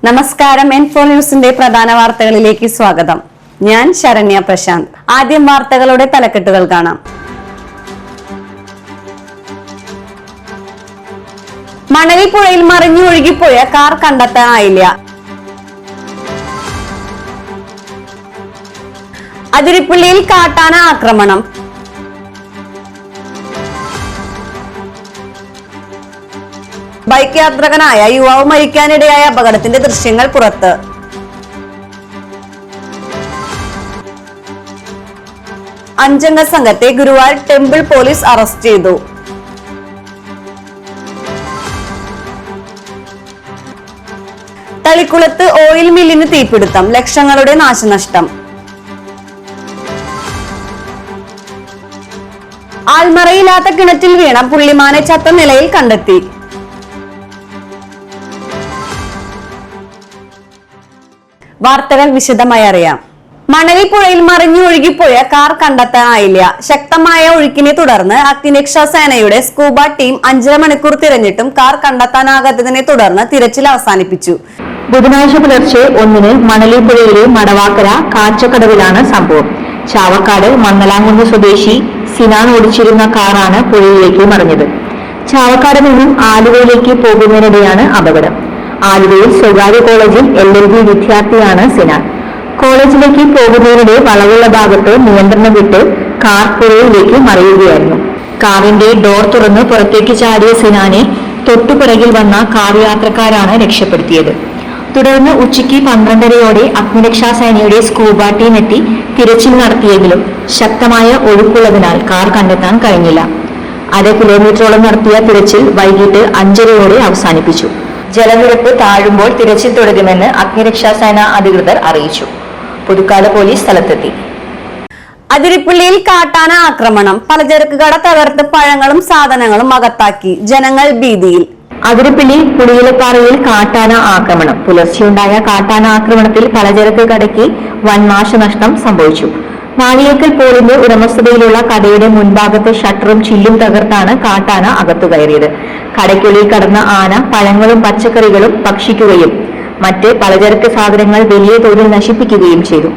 നമസ്കാരം. N4 ന്യൂസിന്റെ പ്രധാന വാർത്തകളിലേക്ക് സ്വാഗതം. ഞാൻ ശരണ്യ പ്രശാന്ത്. ആദ്യം വാർത്തകളുടെ തലക്കെട്ടുകൾ കാണാം. മണലി പുഴയിൽ മറിഞ്ഞു ഒഴുകിപ്പോയ കാർ കണ്ടെത്താനായില്ല. അതിരിപ്പള്ളിയിൽ കാട്ടാന ആക്രമണം. ബൈക്ക് യാത്രികനായ യുവാവ് മരിക്കാനിടയായ അപകടത്തിന്റെ ദൃശ്യങ്ങൾ പുറത്ത്. അഞ്ചംഗ സംഘത്തെ ഗുരുവായൂർ ടെമ്പിൾ പോലീസ് അറസ്റ്റ് ചെയ്തു. തളിക്കുളത്ത് ഓയിൽ മില്ലിന് തീപിടുത്തം, ലക്ഷങ്ങളുടെ നാശനഷ്ടം. ആൽമറയില്ലാത്ത കിണറ്റിൽ വീണ പുള്ളിമാനെ ചത്ത നിലയിൽ കണ്ടെത്തി. വാർത്തകൾ വിശദമായി അറിയാം. മണലി പുഴയിൽ മറിഞ്ഞു ഒഴുകിപ്പോയ കാർ കണ്ടെത്താനായില്ല. ശക്തമായ ഒഴുക്കിനെ തുടർന്ന് അഗ്നിരക്ഷാ സേനയുടെ സ്കൂബ ടീം 5.5 മണിക്കൂർ തിരഞ്ഞിട്ടും കാർ കണ്ടെത്താനാകാത്തതിനെ തുടർന്ന് തിരച്ചിൽ അവസാനിപ്പിച്ചു. ബുധനാഴ്ച പുലർച്ചെ 1-ന് മണലി പുഴയിലെ മടവാക്കര കാച്ചക്കടവിലാണ് സംഭവം. ചാവക്കാട് മണ്ണലാംകുന്ന് സ്വദേശി സിനാൻ ഓടിച്ചിരുന്ന കാറാണ് പുഴയിലേക്ക് മറിഞ്ഞത്. ചാവക്കാട് നിന്നും ആലുവയിലേക്ക് പോകുന്നതിനിടെയാണ് അപകടം. ആലുവയിൽ സ്വകാര്യ കോളേജിൽ LLB വിദ്യാർത്ഥിയാണ് സിനാൻ. കോളേജിലേക്ക് പോകുന്നതിനിടെ വളവുള്ള ഭാഗത്ത് നിയന്ത്രണം വിട്ട് കാർ പുഴയിലേക്ക് മറിയുകയായിരുന്നു. കാറിന്റെ ഡോർ തുറന്ന് പുറത്തേക്ക് ചാടിയ സിനാനെ തൊട്ടുപിറകിൽ വന്ന കാർ യാത്രക്കാരാണ് രക്ഷപ്പെടുത്തിയത്. തുടർന്ന് ഉച്ചയ്ക്ക് 12:30-ഓടെ അഗ്നിരക്ഷാ സേനയുടെ സ്കൂബ ടീം എത്തി തിരച്ചിൽ നടത്തിയെങ്കിലും ശക്തമായ ഒഴുക്കുള്ളതിനാൽ കാർ കണ്ടെത്താൻ കഴിഞ്ഞില്ല. 1/2 കിലോമീറ്ററോളം നടത്തിയ തിരച്ചിൽ വൈകിട്ട് 5:30-ഓടെ അവസാനിപ്പിച്ചു. ജലനിരപ്പ് താഴുമ്പോൾ തിരച്ചിൽ തുടരുമെന്ന് അഗ്നിരക്ഷാ സേന അധികൃതർ അറിയിച്ചു. പുതുക്കാട് പോലീസ് സ്ഥലത്തെത്തി. അതിരിപ്പള്ളിയിൽ കാട്ടാന ആക്രമണം. പലചരക്ക് കട തകർത്ത് പഴങ്ങളും സാധനങ്ങളും അകത്താക്കി. ജനങ്ങൾ ഭീതിയിൽ. അതിരിപ്പള്ളി പുളിയിലപ്പാറയിൽ കാട്ടാന ആക്രമണം. പുലർച്ചെയുണ്ടായ കാട്ടാന ആക്രമണത്തിൽ പലചരക്ക് കടയ്ക്ക് വൻ നാശനഷ്ടം സംഭവിച്ചു. വാണിയേക്കൽ പോളിന്റെ ഉടമസ്ഥതയിലുള്ള കടയുടെ മുൻഭാഗത്തെ ഷട്ടറും ചില്ലും തകർത്താണ് കാട്ടാന അകത്തു കയറിയത്. കടയ്ക്കുള്ളിൽ കടന്ന ആന പഴങ്ങളും പച്ചക്കറികളും ഭക്ഷിക്കുകയും മറ്റ് പലചരക്ക് സാധനങ്ങൾ വലിയ തോതിൽ നശിപ്പിക്കുകയും ചെയ്തു.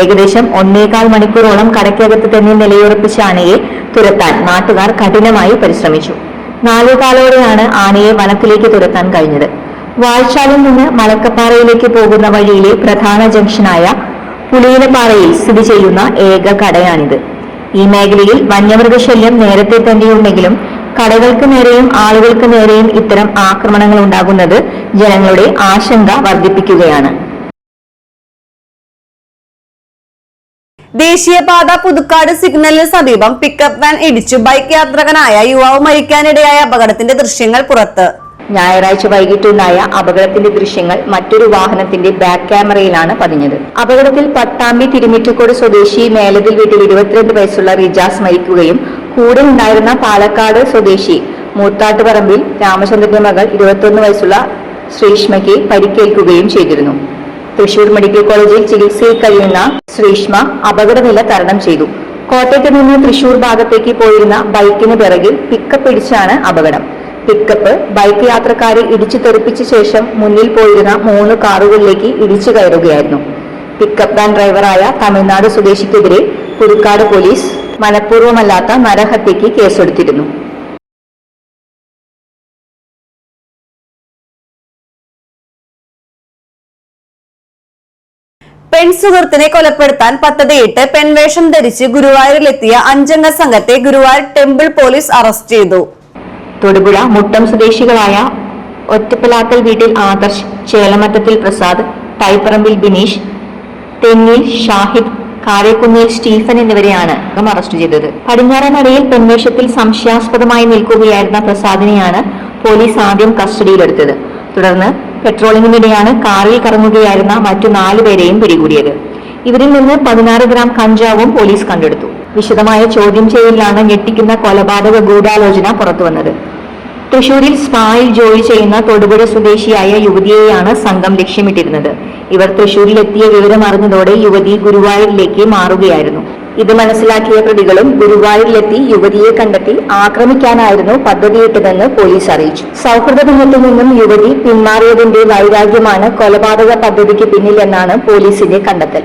ഏകദേശം 1.25 മണിക്കൂറോളം കടയ്ക്കകത്ത് തന്നെ നിലയുറപ്പിച്ച ആനയെ തുരത്താൻ നാട്ടുകാർ കഠിനമായി പരിശ്രമിച്ചു. 4:15-ഓടെയാണ് ആനയെ വനത്തിലേക്ക് തുരത്താൻ കഴിഞ്ഞത്. വാഴ്ചാലിൽ നിന്ന് മലക്കപ്പാറയിലേക്ക് പോകുന്ന വഴിയിലെ പ്രധാന ജംഗ്ഷനായ പുളിയിലപ്പാറയിൽ സ്ഥിതി ചെയ്യുന്ന ഏക കടയാണിത്. ഈ മേഖലയിൽ വന്യമൃഗശല്യം നേരത്തെ തന്നെയുണ്ടെങ്കിലും കടകൾക്ക് നേരെയും ആളുകൾക്ക് നേരെയും ഇത്തരം ആക്രമണങ്ങൾ ഉണ്ടാകുന്നത് ജനങ്ങളുടെ ആശങ്ക വർദ്ധിപ്പിക്കുകയാണ്. ദേശീയപാത പുതുക്കാട് സിഗ്നലിന് സമീപം പിക്കപ്പ് വാൻ ഇടിച്ചു ബൈക്ക് യാത്രികനായ യുവാവ് മരിക്കാനിടയായ അപകടത്തിന്റെ ദൃശ്യങ്ങൾ പുറത്ത്. ഞായറാഴ്ച വൈകിട്ടുണ്ടായ അപകടത്തിന്റെ ദൃശ്യങ്ങൾ മറ്റൊരു വാഹനത്തിന്റെ ബാക്ക് ക്യാമറയിലാണ് പതിഞ്ഞത്. അപകടത്തിൽ പട്ടാമ്പി തിരുമിറ്റക്കോട് സ്വദേശി മേലതിൽ വീട്ടിൽ 22 വയസ്സുള്ള റിജാസ് മരിക്കുകയും കൂടെ ഉണ്ടായിരുന്ന പാലക്കാട് സ്വദേശി മൂത്താട്ടുപറമ്പിൽ രാമചന്ദ്രന്റെ മകൾ 21 വയസ്സുള്ള ശ്രീഷ്മയ്ക്ക് പരിക്കേൽക്കുകയും ചെയ്തിരുന്നു. തൃശൂർ മെഡിക്കൽ കോളേജിൽ ചികിത്സയിൽ കഴിയുന്ന ശ്രീഷ്മ അപകടനില തരണം ചെയ്തു. കോട്ടയത്ത് നിന്ന് തൃശൂർ ഭാഗത്തേക്ക് പോയിരുന്ന ബൈക്കിന് പിറകിൽ പിക്കപ്പ് ഇടിച്ചാണ് അപകടം. പിക്കപ്പ് ബൈക്ക് യാത്രക്കാരെ ഇടിച്ചു തെറിപ്പിച്ച ശേഷം മുന്നിൽ പോയിരുന്ന 3 കാറുകളിലേക്ക് ഇടിച്ചു കയറുകയായിരുന്നു. പിക്കപ്പ് വാൻ ഡ്രൈവറായ തമിഴ്നാട് സ്വദേശിക്കെതിരെ പുതുക്കാട് പോലീസ് മനഃപൂർവ്വമല്ലാത്ത നരഹത്യക്ക് കേസെടുത്തിരുന്നു. പെൺസുഹൃത്തിനെ കൊലപ്പെടുത്താൻ പദ്ധതിയിട്ട് പെൺവേഷം ധരിച്ച് ഗുരുവായൂരിലെത്തിയ 5-അംഗ സംഘത്തെ ഗുരുവായൂർ ടെമ്പിൾ പോലീസ് അറസ്റ്റ് ചെയ്തു. തൊടുപുഴ മുട്ടം സ്വദേശികളായ ഒറ്റപ്പലാക്കൽ വീട്ടിൽ ആദർശ്, ചേലമറ്റത്തിൽ പ്രസാദ്, തൈപ്പറമ്പിൽ ബിനീഷ്, തെന്നിൽ ഷാഹിദ്, കാരേക്കുന്നിൽ സ്റ്റീഫൻ എന്നിവരെയാണ് അറസ്റ്റ് ചെയ്തത്. പടിഞ്ഞാറനടയിൽ പെൺവേഷത്തിൽ സംശയാസ്പദമായി നിൽക്കുകയായിരുന്ന പ്രസാദിനെയാണ് പോലീസ് ആദ്യം കസ്റ്റഡിയിലെടുത്തത്. തുടർന്ന് പെട്രോളിംഗിനിടെയാണ് കാറിൽ കറങ്ങുകയായിരുന്ന മറ്റു 4 പേരെയും പിടികൂടിയത്. ഇവരിൽ നിന്ന് 16 ഗ്രാം കഞ്ചാവും പോലീസ് കണ്ടെടുത്തു. വിശദമായ ചോദ്യം ചെയ്യലിലാണ് ഞെട്ടിക്കുന്ന കൊലപാതക ഗൂഢാലോചന പുറത്തുവന്നത്. തൃശൂരിൽ സ്പായിൽ ജോലി ചെയ്യുന്ന തൊടുപുഴ സ്വദേശിയായ യുവതിയെയാണ് സംഘം ലക്ഷ്യമിട്ടിരുന്നത്. ഇവർ തൃശൂരിലെത്തിയ വിവരം അറിഞ്ഞതോടെ യുവതി ഗുരുവായൂരിലേക്ക് മാറുകയായിരുന്നു. ഇത് മനസ്സിലാക്കിയ പ്രതികളും ഗുരുവായൂരിലെത്തി യുവതിയെ കണ്ടെത്തി ആക്രമിക്കാനായിരുന്നു പദ്ധതിയിട്ടതെന്ന് പോലീസ് അറിയിച്ചു. സൗഹൃദ ബന്ധത്തിൽ നിന്നും യുവതി പിന്മാറിയതിന്റെ വൈരാഗ്യമാണ് കൊലപാതക പദ്ധതിക്ക് പിന്നിലെന്നാണ് പോലീസിന്റെ കണ്ടെത്തൽ.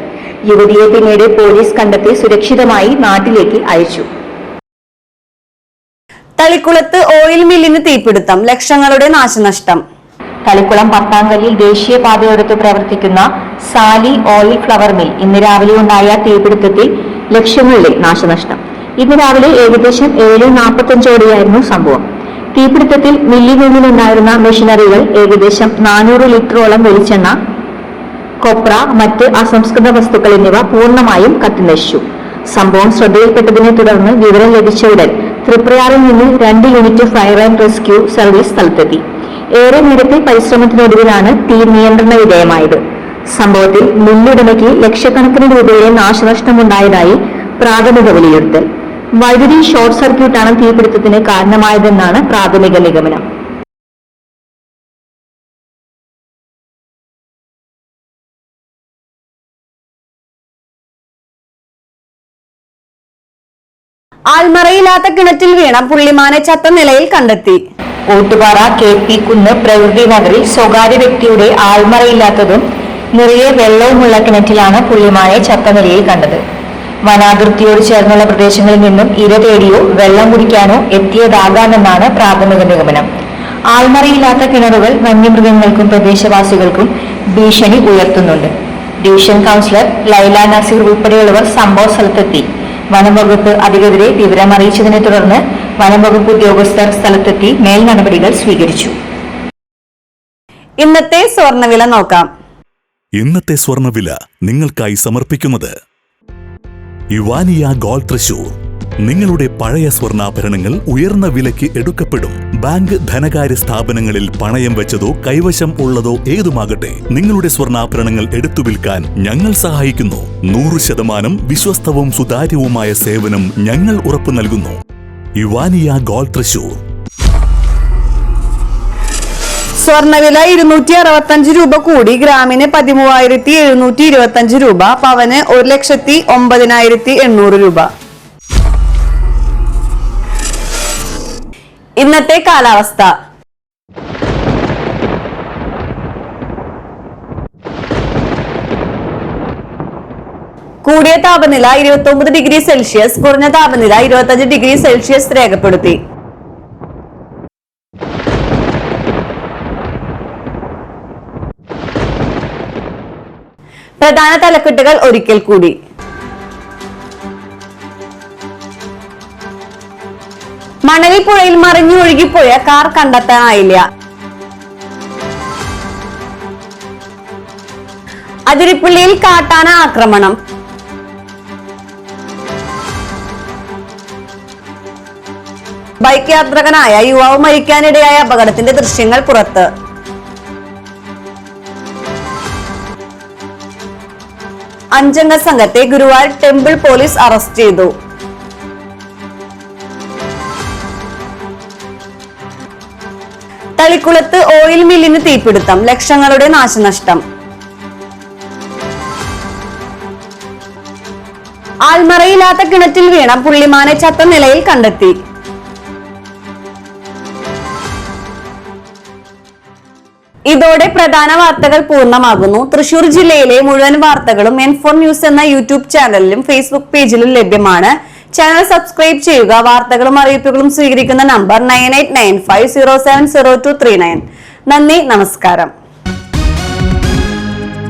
യുവതിയെ പിന്നീട് പോലീസ് കണ്ടെത്തി സുരക്ഷിതമായി നാട്ടിലേക്ക് അയച്ചു. തളിക്കുളത്ത് ഓയിൽ മില്ലിന് തീപിടുത്തം, ലക്ഷങ്ങളുടെ നാശനഷ്ടം. തളിക്കുളം പത്താംകല്ലിൽ ദേശീയപാതയോരത്ത് പ്രവർത്തിക്കുന്ന സാലി ഓയിൽ ഫ്ലവർ മിൽ ഇന്ന് രാവിലെ ഉണ്ടായ തീപിടുത്തത്തിൽ ലക്ഷങ്ങളുടെ നാശനഷ്ടം. ഇന്ന് രാവിലെ ഏകദേശം 7:45 സംഭവം. തീപിടുത്തത്തിൽ മില്ലിനുള്ളിലുണ്ടായിരുന്ന മെഷീനറികൾ, ഏകദേശം 400 ലിറ്ററോളം വെളിച്ചെണ്ണ, കൊപ്ര, മറ്റ് അസംസ്കൃത വസ്തുക്കൾ എന്നിവ പൂർണ്ണമായും കത്തിനശിച്ചു. സംഭവം ശ്രദ്ധയിൽപ്പെട്ടതിനെ തുടർന്ന് വിവരം ലഭിച്ചയുടൻ തൃപ്രയാറിൽ നിന്ന് 2 unit fire and rescue service സ്ഥലത്തെത്തി. ഏറെ നേരത്തെ പരിശ്രമത്തിനൊടുവിലാണ് തീ നിയന്ത്രണ വിധേയമായത്. സംഭവത്തിൽ മില്ലുടമയ്ക്ക് ലക്ഷക്കണക്കിന് രൂപയുടെ നാശനഷ്ടമുണ്ടായതായി പ്രാഥമിക വിലയിരുത്തൽ. വൈദ്യുതി ഷോർട്ട് സർക്യൂട്ടാണ് തീപിടുത്തത്തിന് കാരണമായതെന്നാണ് പ്രാഥമിക നിഗമനം. ആൽമറയില്ലാത്ത കിണറ്റിൽ വീണ പുള്ളിമാനെ ചത്ത നിലയിൽ കണ്ടെത്തി. ഓട്ടുപാറ KP കുന്ന് പ്രകൃതി നഗറിൽ സ്വകാര്യ വ്യക്തിയുടെ ആൾമറയില്ലാത്തതും നിറയെ വെള്ളവുമുള്ള കിണറ്റിലാണ് പുള്ളിമാനെ ചത്ത നിലയിൽ കണ്ടത്. വനാതിർത്തിയോട് ചേർന്നുള്ള പ്രദേശങ്ങളിൽ നിന്നും ഇര തേടിയോ വെള്ളം കുടിക്കാനോ എത്തിയതാകാമെന്നാണ് പ്രാഥമിക നിഗമനം. ആൾമറയില്ലാത്ത കിണറുകൾ വന്യമൃഗങ്ങൾക്കും പ്രദേശവാസികൾക്കും ഭീഷണി ഉയർത്തുന്നുണ്ട്. ഡിവിഷൻ കൗൺസിലർ ലൈല നസീർ ഉൾപ്പെടെയുള്ളവർ സംഭവ സ്ഥലത്തെത്തി. വനംവകുപ്പ് അധികൃതരെ വിവരമറിയിച്ചതിനെ തുടർന്ന് വനംവകുപ്പ് ഉദ്യോഗസ്ഥർ സ്ഥലത്തെത്തി മേൽ നടപടികൾ സ്വീകരിച്ചു. ഇന്നത്തെ സ്വർണ്ണവില നോക്കാം. ഇന്നത്തെ സ്വർണ്ണവില നിങ്ങൾക്കായി സമർപ്പിക്കുന്നത് ഇവാനിയ ഗോൾഡ് തൃശൂർ. നിങ്ങളുടെ പഴയ സ്വർണ്ണാഭരണങ്ങൾ ഉയർന്ന വിലയ്ക്ക് എടുക്കപ്പെടും. ബാങ്ക്, ധനകാര്യ സ്ഥാപനങ്ങളിൽ പണയം വെച്ചതോ കൈവശം ഉള്ളതോ ഏതുമാകട്ടെ, നിങ്ങളുടെ സ്വർണ്ണാഭരണങ്ങൾ എടുത്തു വിൽക്കാൻ ഞങ്ങൾ സഹായിക്കുന്നു. 100% വിശ്വസ്തവും സുതാര്യവുമായ സേവനം ഞങ്ങൾ ഉറപ്പു നൽകുന്നു. ഇവാനിയ ഗോൾഡ് തൃശൂർ. സ്വർണ്ണവില 265 രൂപ കൂടി ഗ്രാമിന് 13,725 രൂപ, പവന് 1,09,800 രൂപ. ഇന്നത്തെ കാലാവസ്ഥ. കൂടിയ താപനില 29 ഡിഗ്രി സെൽഷ്യസ്, കുറഞ്ഞ താപനില 25 ഡിഗ്രി സെൽഷ്യസ് രേഖപ്പെടുത്തി. പ്രധാന തലക്കെട്ടുകൾ ഒരിക്കൽ കൂടി. മണലി പുഴയിൽ മറിഞ്ഞൊഴുകിപ്പോയ കാർ കണ്ടെത്താനായില്ല. അതിരിപ്പള്ളിയിൽ കാട്ടാന ആക്രമണം. ബൈക്ക് യാത്രികനായ യുവാവ് മരിക്കാനിടയായ അപകടത്തിന്റെ ദൃശ്യങ്ങൾ പുറത്ത്. അഞ്ചംഗ സംഘത്തെ ഗുരുവായൂർ ടെമ്പിൾ പോലീസ് അറസ്റ്റ് ചെയ്തു. തളിക്കുളത്ത് ഓയിൽ മില്ലിന് തീപിടുത്തം, ലക്ഷങ്ങളുടെ നാശനഷ്ടം. ആൽമറയില്ലാത്ത കിണറ്റിൽ വീണ പുള്ളിമാനെ ചത്ത നിലയിൽ കണ്ടെത്തി. ഇതോടെ പ്രധാന വാർത്തകൾ പൂർണ്ണമാകുന്നു. തൃശൂർ ജില്ലയിലെ മുഴുവൻ വാർത്തകളും N4 ന്യൂസ് എന്ന യൂട്യൂബ് ചാനലിലും ഫേസ്ബുക്ക് പേജിലും ലഭ്യമാണ്. ചാനൽ സബ്സ്ക്രൈബ് ചെയ്യുക. വാർത്തകളും അറിയിപ്പുകളും സ്വീകരിക്കുന്ന നമ്പർ 9895070239. നന്ദി, നമസ്കാരം.